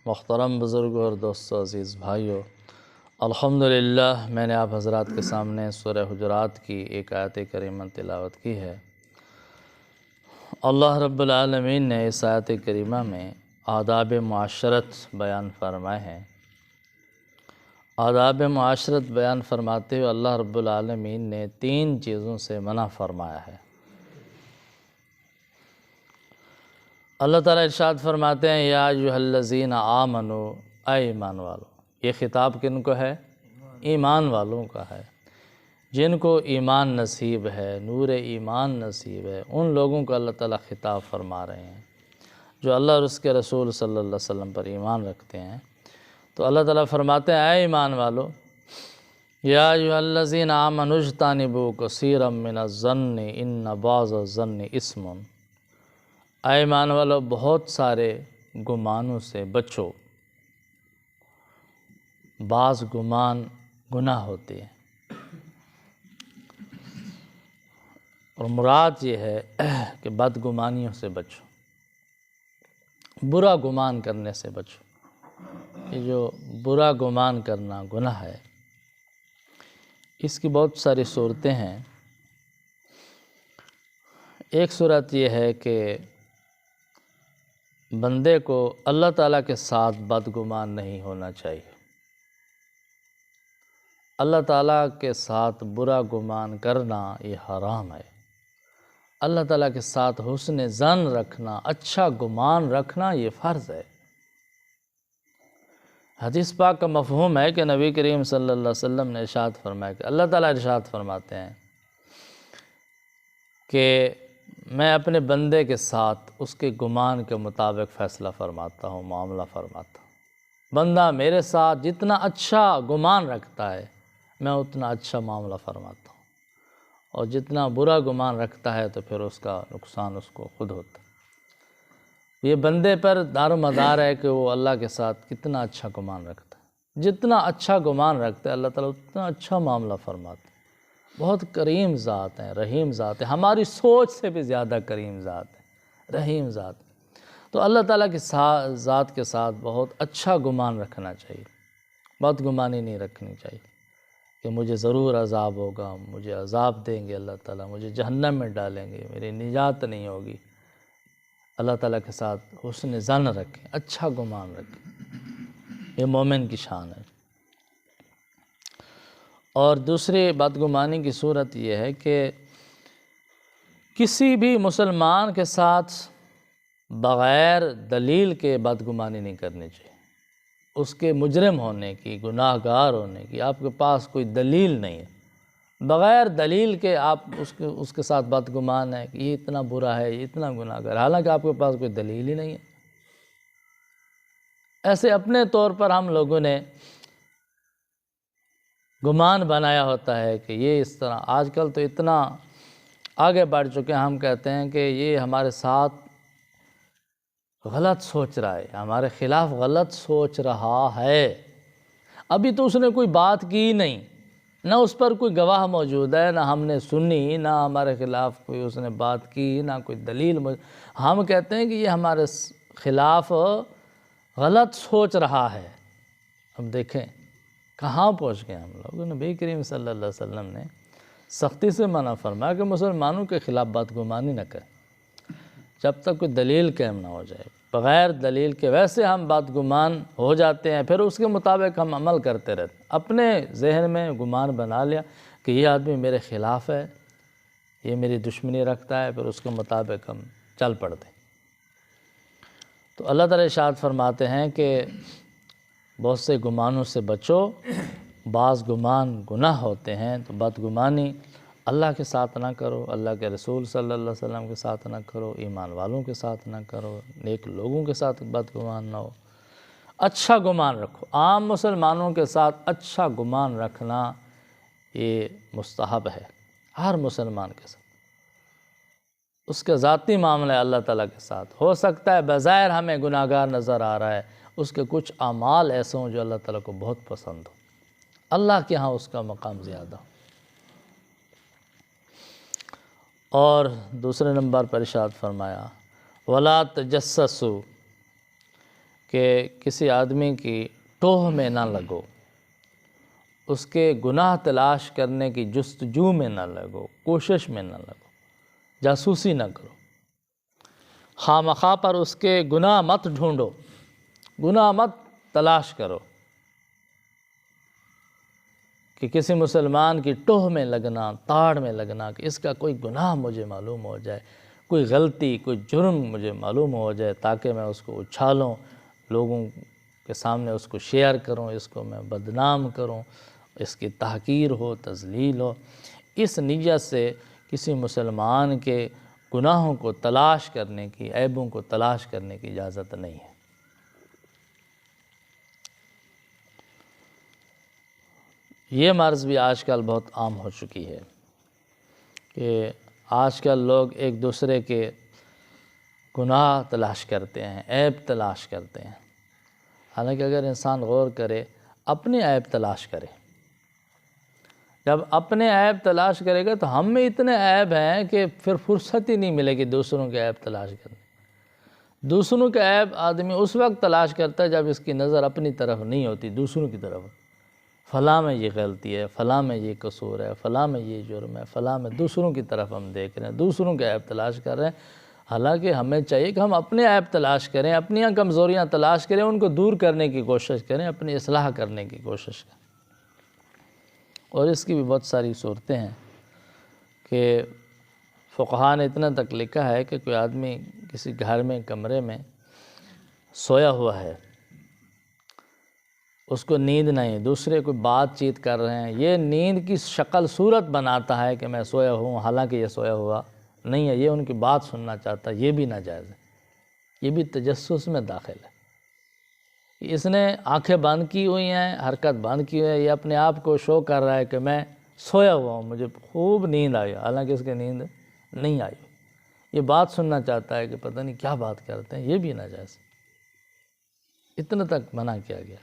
محترم بزرگوں اور دوستوں، عزیز بھائیوں، الحمدللہ میں نے آپ حضرات کے سامنے سورہ حجرات کی ایک آیت کریمہ تلاوت کی ہے۔ اللہ رب العالمین نے اس آیت کریمہ میں آداب معاشرت بیان فرمائے ہیں۔ آداب معاشرت بیان فرماتے ہوئے اللہ رب العالمین نے 3 چیزوں سے منع فرمایا ہے۔ اللہ تعالیٰ ارشاد فرماتے ہیں یا ایھا الذین آمنوا، اے ایمان والو۔ یہ خطاب کن کو ہے؟ ایمان والوں کا ہے۔ جن کو ایمان نصیب ہے، نور ایمان نصیب ہے، ان لوگوں کو اللہ تعالیٰ خطاب فرما رہے ہیں جو اللہ اور اس کے رسول صلی اللہ علیہ وسلم پر ایمان رکھتے ہیں۔ تو اللہ تعالیٰ فرماتے ہیں اے ایمان والو، یا ایھا الذین آمنوا اجتنبوا کثیرا من الظن ان بعض الظن اثم۔ اے ایمان والو، بہت سارے گمانوں سے بچو، بعض گمان گناہ ہوتے ہیں۔ اور مراد یہ ہے کہ بدگمانیوں سے بچو، برا گمان کرنے سے بچو۔ یہ جو برا گمان کرنا گناہ ہے، اس کی بہت ساری صورتیں ہیں۔ ایک صورت یہ ہے کہ بندے کو اللہ تعالیٰ کے ساتھ بدگمان نہیں ہونا چاہیے۔ اللہ تعالیٰ کے ساتھ برا گمان کرنا یہ حرام ہے۔ اللہ تعالیٰ کے ساتھ حسن ظن رکھنا، اچھا گمان رکھنا یہ فرض ہے۔ حدیث پاک کا مفہوم ہے کہ نبی کریم صلی اللہ علیہ وسلم نے ارشاد فرمایا کہ اللہ تعالیٰ ارشاد فرماتے ہیں کہ میں اپنے بندے کے ساتھ اس کے گمان کے مطابق فیصلہ فرماتا ہوں، معاملہ فرماتا ہوں۔ بندہ میرے ساتھ جتنا اچھا گمان رکھتا ہے، میں اتنا اچھا معاملہ فرماتا ہوں، اور جتنا برا گمان رکھتا ہے تو پھر اس کا نقصان اس کو خود ہوتا ہے۔ یہ بندے پر دار و مدار ہے کہ وہ اللہ کے ساتھ کتنا اچھا گمان رکھتا ہے۔ جتنا اچھا گمان رکھتا ہے اللہ تعالیٰ اتنا اچھا معاملہ فرماتا ہے۔ بہت کریم ذات ہیں، رحیم ذات ہے، ہماری سوچ سے بھی زیادہ کریم ذات ہے، رحیم ذات ہے۔ تو اللہ تعالیٰ کی ذات کے ساتھ بہت اچھا گمان رکھنا چاہیے، بدگمانی نہیں رکھنی چاہیے کہ مجھے ضرور عذاب ہوگا، مجھے عذاب دیں گے اللہ تعالیٰ، مجھے جہنم میں ڈالیں گے، میری نجات نہیں ہوگی۔ اللہ تعالیٰ کے ساتھ حسن ظن رکھیں، اچھا گمان رکھیں، یہ مومن کی شان ہے۔ اور دوسری بدگمانی کی صورت یہ ہے کہ کسی بھی مسلمان کے ساتھ بغیر دلیل کے بدگمانی نہیں کرنی چاہیے۔ اس کے مجرم ہونے کی، گناہ گار ہونے کی آپ کے پاس کوئی دلیل نہیں ہے، بغیر دلیل کے آپ اس کے ساتھ بدگمان ہے کہ یہ اتنا برا ہے، یہ اتنا گناہ گار، حالانکہ آپ کے پاس کوئی دلیل ہی نہیں ہے۔ ایسے اپنے طور پر ہم لوگوں نے گمان بنایا ہوتا ہے کہ یہ اس طرح، آج کل تو اتنا آگے بڑھ چکے ہیں، ہم کہتے ہیں کہ یہ ہمارے ساتھ غلط سوچ رہا ہے، ہمارے خلاف غلط سوچ رہا ہے۔ ابھی تو اس نے کوئی بات کی نہیں، نہ اس پر کوئی گواہ موجود ہے، نہ ہم نے سنی، نہ ہمارے خلاف کوئی اس نے بات کی، نہ کوئی دلیل ہم کہتے ہیں کہ یہ ہمارے خلاف غلط سوچ رہا ہے۔ اب دیکھیں کہاں پہنچ گئے ہم لوگ۔ نبی کریم صلی اللہ علیہ وسلم نے سختی سے منع فرمایا کہ مسلمانوں کے خلاف بدگمانی نہ کریں جب تک کوئی دلیل قائم نہ ہو جائے۔ بغیر دلیل کے ویسے ہم بدگمان ہو جاتے ہیں، پھر اس کے مطابق ہم عمل کرتے رہتے ہیں۔ اپنے ذہن میں گمان بنا لیا کہ یہ آدمی میرے خلاف ہے، یہ میری دشمنی رکھتا ہے، پھر اس کے مطابق ہم چل پڑتے ہیں۔ تو اللہ تعالیٰ ارشاد فرماتے ہیں کہ بہت سے گمانوں سے بچو، بعض گمان گناہ ہوتے ہیں، تو بدگمانی اللہ کے ساتھ نہ کرو، اللہ کے رسول صلی اللہ علیہ وسلم کے ساتھ نہ کرو، ایمان والوں کے ساتھ نہ کرو، نیک لوگوں کے ساتھ بدگمان نہ ہو، اچھا گمان رکھو۔ عام مسلمانوں کے ساتھ اچھا گمان رکھنا یہ مستحب ہے، ہر مسلمان کے ساتھ۔ اس کے ذاتی معاملہ اللہ تعالیٰ کے ساتھ ہو سکتا ہے بظاہر ہمیں گناہ گار نظر آ رہا ہے، اس کے کچھ اعمال ایسے ہوں جو اللہ تعالیٰ کو بہت پسند ہو، اللہ کے ہاں اس کا مقام زیادہ ہو۔ اور دوسرے نمبر پر ارشاد فرمایا وَلَا تَجَسَّسُوا، کہ کسی آدمی کی ٹوہ میں نہ لگو، اس کے گناہ تلاش کرنے کی جستجو میں نہ لگو، کوشش میں نہ لگو، جاسوسی نہ کرو، خواہ مخواہ پر اس کے گناہ مت ڈھونڈو، گناہ مت تلاش کرو کہ کسی مسلمان کی ٹوہ میں لگنا، تاڑ میں لگنا کہ اس کا کوئی گناہ مجھے معلوم ہو جائے، کوئی غلطی، کوئی جرم مجھے معلوم ہو جائے تاکہ میں اس کو اچھالوں، لوگوں کے سامنے اس کو شیئر کروں، اس کو میں بدنام کروں، اس کی تحقیر ہو، تذلیل ہو۔ اس نیت سے کسی مسلمان کے گناہوں کو تلاش کرنے کی، عیبوں کو تلاش کرنے کی اجازت نہیں ہے۔ یہ مرض بھی آج کل بہت عام ہو چکی ہے کہ آج کل لوگ ایک دوسرے کے گناہ تلاش کرتے ہیں، عیب تلاش کرتے ہیں، حالانکہ اگر انسان غور کرے، اپنے عیب تلاش کرے۔ جب اپنے عیب تلاش کرے گا تو ہم میں اتنے عیب ہیں کہ پھر فرصت ہی نہیں ملے گی دوسروں کے عیب تلاش کرنے۔ دوسروں کے عیب آدمی اس وقت تلاش کرتا ہے جب اس کی نظر اپنی طرف نہیں ہوتی، دوسروں کی طرف۔ فلاں میں یہ غلطی ہے، فلاں میں یہ قصور ہے، فلاں میں یہ جرم ہے، فلاں میں، دوسروں کی طرف ہم دیکھ رہے ہیں، دوسروں کے عیب تلاش کر رہے ہیں۔ حالانکہ ہمیں چاہیے کہ ہم اپنے عیب تلاش کریں، اپنی کمزوریاں تلاش کریں، ان کو دور کرنے کی کوشش کریں، اپنی اصلاح کرنے کی کوشش کریں۔ اور اس کی بھی بہت ساری صورتیں ہیں کہ فقہاء نے اتنا تک لکھا ہے کہ کوئی آدمی کسی گھر میں، کمرے میں سویا ہوا ہے، اس کو نیند نہیں، دوسرے کوئی بات چیت کر رہے ہیں، یہ نیند کی شکل صورت بناتا ہے کہ میں سویا ہوں، حالانکہ یہ سویا ہوا نہیں ہے، یہ ان کی بات سننا چاہتا ہے، یہ بھی ناجائز ہے، یہ بھی تجسس میں داخل ہے۔ اس نے آنکھیں بند کی ہوئی ہیں، حرکت بند کی ہوئی ہے، یہ اپنے آپ کو شو کر رہا ہے کہ میں سویا ہوا ہوں، مجھے خوب نیند آئی، حالانکہ اس کے نیند نہیں آئی، یہ بات سننا چاہتا ہے کہ پتہ نہیں کیا بات کرتے ہیں، یہ بھی ناجائز، اتنا تک منع کیا گیا۔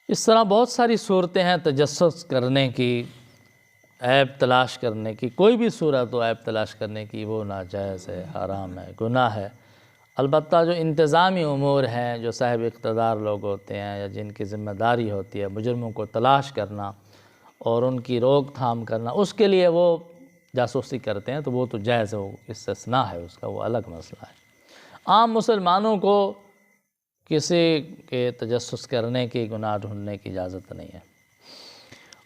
اس طرح بہت ساری صورتیں ہیں تجسس کرنے کی، عیب تلاش کرنے کی، کوئی بھی صورت ہو عیب تلاش کرنے کی، وہ ناجائز ہے، حرام ہے، گناہ ہے۔ البتہ جو انتظامی امور ہیں، جو صاحب اقتدار لوگ ہوتے ہیں یا جن کی ذمہ داری ہوتی ہے مجرموں کو تلاش کرنا اور ان کی روک تھام کرنا، اس کے لیے وہ جاسوسی کرتے ہیں تو وہ تو جائز ہے، وہ استثناء ہے اس کا، وہ الگ مسئلہ ہے۔ عام مسلمانوں کو کسی کے تجسس کرنے کی، گناہ ڈھونڈنے کی اجازت نہیں ہے۔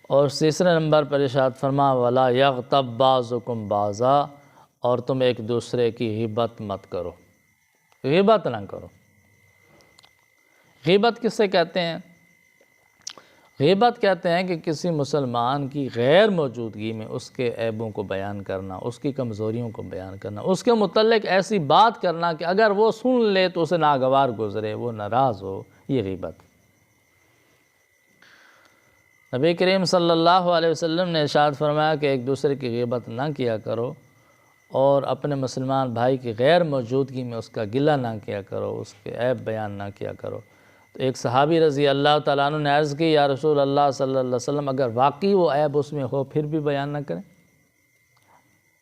اور تیسرے نمبر پر ارشاد فرما وَلَا يَغْتَبْ بَعْضُكُمْ بَعْضًا، اور تم ایک دوسرے کی غیبت مت کرو، غیبت نہ کرو۔ غیبت کس سے کہتے ہیں؟ غیبت کہتے ہیں کہ کسی مسلمان کی غیر موجودگی میں اس کے عیبوں کو بیان کرنا، اس کی کمزوریوں کو بیان کرنا، اس کے متعلق ایسی بات کرنا کہ اگر وہ سن لے تو اسے ناگوار گزرے، وہ ناراض ہو، یہ غیبت۔ نبی کریم صلی اللہ علیہ وسلم نے ارشاد فرمایا کہ ایک دوسرے کی غیبت نہ کیا کرو اور اپنے مسلمان بھائی کی غیر موجودگی میں اس کا گلہ نہ کیا کرو، اس کے عیب بیان نہ کیا کرو۔ تو ایک صحابی رضی اللہ تعالیٰ عنہ نے عرض کی یا رسول اللہ صلی اللہ علیہ وسلم، اگر واقعی وہ عیب اس میں ہو پھر بھی بیان نہ کریں؟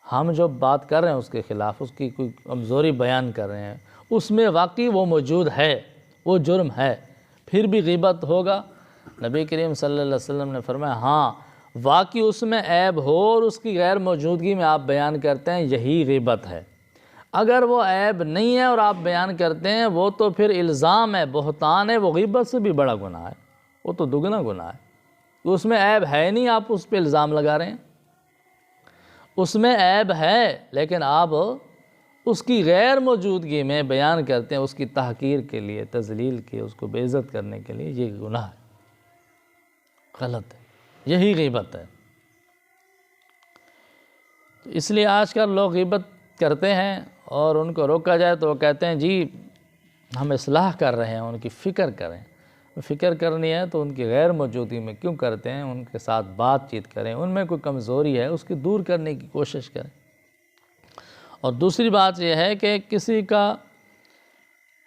ہم جو بات کر رہے ہیں اس کے خلاف، اس کی کوئی کمزوری بیان کر رہے ہیں، اس میں واقعی وہ موجود ہے، وہ جرم ہے، پھر بھی غیبت ہوگا؟ نبی کریم صلی اللہ علیہ وسلم نے فرمایا ہاں، واقعی اس میں عیب ہو اور اس کی غیر موجودگی میں آپ بیان کرتے ہیں، یہی غیبت ہے۔ اگر وہ عیب نہیں ہے اور آپ بیان کرتے ہیں، وہ تو پھر الزام ہے، بہتان ہے، وہ غیبت سے بھی بڑا گناہ ہے، وہ تو دگنا گناہ ہے۔ اس میں عیب ہے نہیں، آپ اس پہ الزام لگا رہے ہیں۔ اس میں عیب ہے لیکن آپ اس کی غیر موجودگی میں بیان کرتے ہیں، اس کی تحقیر کے لیے، تذلیل کے، اس کو بے عزت کرنے کے لیے، یہ گناہ ہے، غلط ہے، یہی غیبت ہے۔ اس لیے آج کل لوگ غیبت کرتے ہیں اور ان کو روکا جائے تو وہ کہتے ہیں جی ہم اصلاح کر رہے ہیں، ان کی فکر کریں۔ فکر کرنی ہے تو ان کی غیر موجودگی میں کیوں کرتے ہیں؟ ان کے ساتھ بات چیت کریں، ان میں کوئی کمزوری ہے اس کی دور کرنے کی کوشش کریں۔ اور دوسری بات یہ ہے کہ کسی کا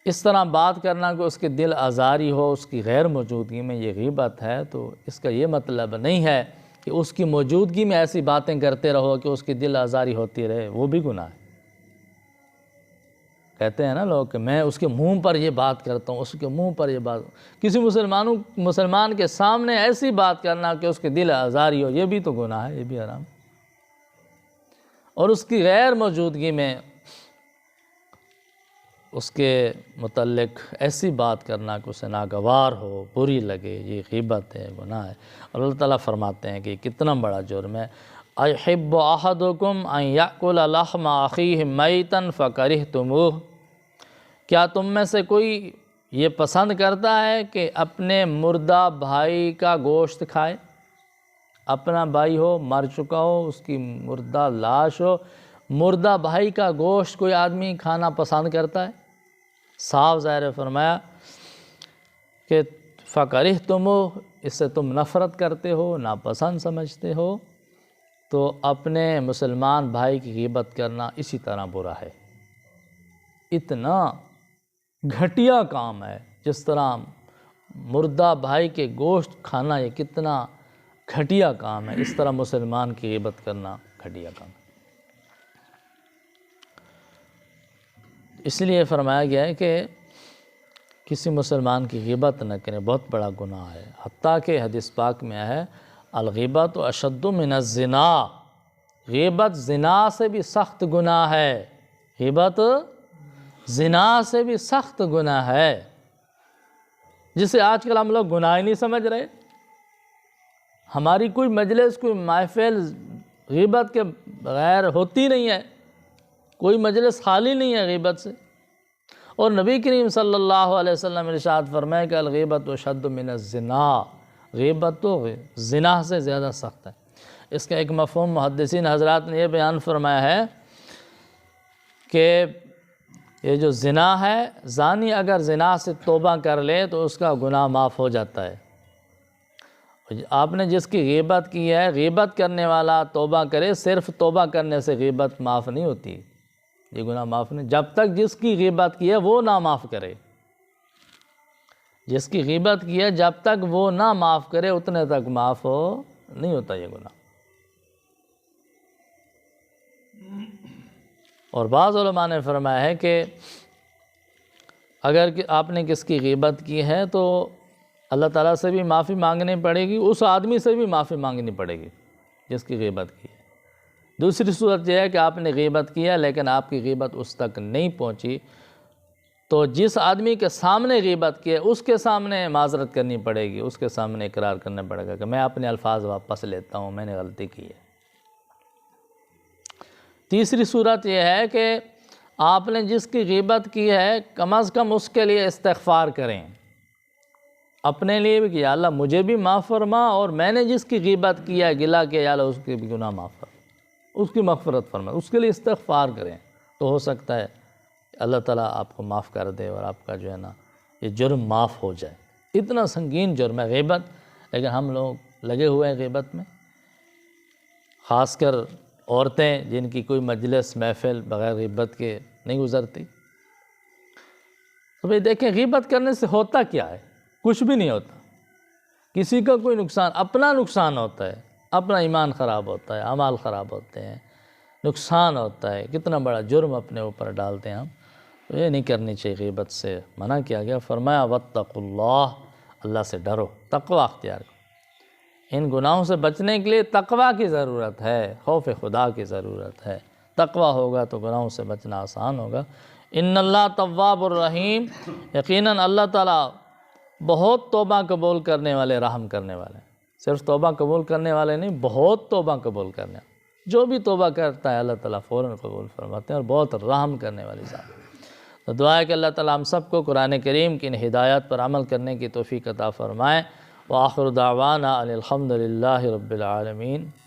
اس طرح بات کرنا کہ اس کے دل آزاری ہو اس کی غیر موجودگی میں، یہ غیبت ہے۔ تو اس کا یہ مطلب نہیں ہے کہ اس کی موجودگی میں ایسی باتیں کرتے رہو کہ اس کی دل آزاری ہوتی رہے، وہ بھی گناہ ہے۔ کہتے ہیں نا لوگ کہ میں اس کے منہ پر یہ بات کرتا ہوں، اس کے منہ پر یہ بات، کسی مسلمان کے سامنے ایسی بات کرنا کہ اس کے دل آزاری ہو، یہ بھی تو گناہ ہے، یہ بھی حرام۔ اور اس کی غیر موجودگی میں اس کے متعلق ایسی بات کرنا کہ اسے ناگوار ہو، بری لگے، یہ غیبت ہے، گناہ ہے۔ اور اللہ تعالیٰ فرماتے ہیں کہ یہ کتنا بڑا جرم ہے۔ اَيُحِبُّ أَحَدُكُمْ أَن يَأْكُلَ لَحْمَ أَخِيهِ مَيْتًا فَكَرِهْتُمُوهُ، کیا تم میں سے کوئی یہ پسند کرتا ہے کہ اپنے مردہ بھائی کا گوشت کھائے؟ اپنا بھائی ہو، مر چکا ہو، اس کی مردہ لاش ہو، مردہ بھائی کا گوشت کوئی آدمی کھانا پسند کرتا ہے؟ صاف ظاہر فرمایا کہ فَكَرِهْتُمُوهُ، اس سے تم نفرت کرتے ہو، ناپسند سمجھتے ہو، تو اپنے مسلمان بھائی کی غیبت کرنا اسی طرح برا ہے۔ اتنا گھٹیا کام ہے، جس طرح مردہ بھائی کے گوشت کھانا یہ کتنا گھٹیا کام ہے، اس طرح مسلمان کی غیبت کرنا گھٹیا کام ہے۔ اس لیے فرمایا گیا ہے کہ کسی مسلمان کی غیبت نہ کریں، بہت بڑا گناہ ہے۔ حتیٰ کہ حدیث پاک میں ہے الغیبۃ اشد من الزنا، غیبت زنا سے بھی سخت گناہ ہے، غیبت زنا سے بھی سخت گناہ ہے، جسے آج کل ہم لوگ گناہ ہی نہیں سمجھ رہے۔ ہماری کوئی مجلس، کوئی محفل غیبت کے بغیر ہوتی نہیں ہے، کوئی مجلس خالی نہیں ہے غیبت سے۔ اور نبی کریم صلی اللہ علیہ وسلم ارشاد فرمائے کہ الغیبۃ اشد من الزنا، غیبت تو زنا سے زیادہ سخت ہے۔ اس کا ایک مفہوم محدثین حضرات نے یہ بیان فرمایا ہے کہ یہ جو زنا ہے، زانی اگر زنا سے توبہ کر لے تو اس کا گناہ معاف ہو جاتا ہے۔ آپ نے جس کی غیبت کی ہے، غیبت کرنے والا توبہ کرے، صرف توبہ کرنے سے غیبت معاف نہیں ہوتی، یہ گناہ معاف نہیں، جب تک جس کی غیبت کی ہے وہ نہ معاف کرے، جس کی غیبت کی ہے جب تک وہ نہ معاف کرے اتنے تک معاف نہیں ہوتا یہ گناہ۔ اور بعض علماء نے فرمایا ہے کہ اگر آپ نے کس کی غیبت کی ہے تو اللہ تعالیٰ سے بھی معافی مانگنی پڑے گی، اس آدمی سے بھی معافی مانگنی پڑے گی جس کی غیبت کی ہے۔ دوسری صورت یہ ہے کہ آپ نے غیبت کیا لیکن آپ کی غیبت اس تک نہیں پہنچی، تو جس آدمی کے سامنے غیبت کی ہے اس کے سامنے معذرت کرنی پڑے گی، اس کے سامنے اقرار کرنا پڑے گا کہ میں اپنے الفاظ واپس لیتا ہوں، میں نے غلطی کی ہے۔ تیسری صورت یہ ہے کہ آپ نے جس کی غیبت کی ہے کم از کم اس کے لیے استغفار کریں، اپنے لیے بھی کہ یا اللہ مجھے بھی معاف فرما، اور میں نے جس کی غیبت کیا ہے، گلہ کیا، یا اللہ اس کے بھی گناہ معاف فرما، اس کی مغفرت فرما، اس کے لیے استغفار کریں، تو ہو سکتا ہے اللہ تعالیٰ آپ کو معاف کر دے اور آپ کا جو ہے نا یہ جرم معاف ہو جائے۔ اتنا سنگین جرم ہے غیبت، لیکن ہم لوگ لگے ہوئے ہیں غیبت میں، خاص کر عورتیں جن کی کوئی مجلس محفل بغیر غیبت کے نہیں گزرتی۔ تو بھئی دیکھیں غیبت کرنے سے ہوتا کیا ہے؟ کچھ بھی نہیں ہوتا، کسی کا کوئی نقصان، اپنا نقصان ہوتا ہے، اپنا ایمان خراب ہوتا ہے، اعمال خراب ہوتے ہیں، نقصان ہوتا ہے، کتنا بڑا جرم اپنے اوپر ڈالتے ہیں ہم۔ تو یہ نہیں کرنی چاہیے، غیبت سے منع کیا گیا، فرمایا واتقوا اللہ، اللہ سے ڈرو، تقوی اختیار کرو۔ ان گناہوں سے بچنے کے لیے تقوی کی ضرورت ہے، خوف خدا کی ضرورت ہے، تقوی ہوگا تو گناہوں سے بچنا آسان ہوگا۔ ان اللہ تواب الرحیم، یقیناً اللہ تعالیٰ بہت توبہ قبول کرنے والے، رحم کرنے والے ہیں۔ صرف توبہ قبول کرنے والے نہیں، بہت توبہ قبول کرنے والے، جو بھی توبہ کرتا ہے اللہ تعالیٰ فوراً قبول فرماتے ہیں، اور بہت رحم کرنے والی ذات۔ تو دعا ہے کہ اللہ تعالیٰ ہم سب کو قرآن کریم کی ان ہدایات پر عمل کرنے کی توفیق عطا فرمائے۔ وآخر دعوانا ان الحمد للہ رب العالمین۔